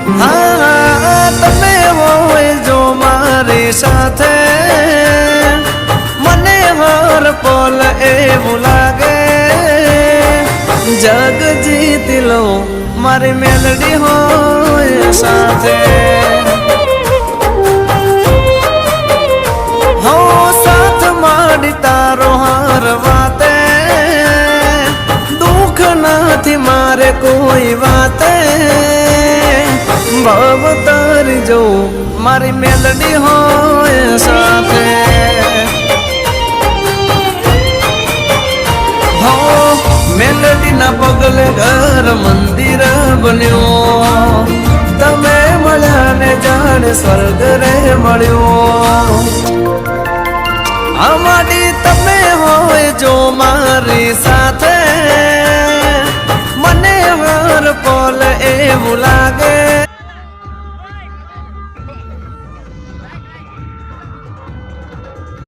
હા તમે હોય જો મારી સાથે મને હર પલ એવું લાગે જગ જીતી લો મારી મેલડી હોય સાથે હો સાથ માડી તારો હર વાતે દુઃખ નથી મારે કોઈ વાતે ભાવ તારી જો મારી મેલડી હોય સાથે હો મેલડી ના પગલે ઘર મંદિર બન્યો તમે મળ્યા ને જાણે સ્વર્ગ રે મળ્યો અમારી તમે હોય જો મારી સાથે મને હર પલ એવું લાગે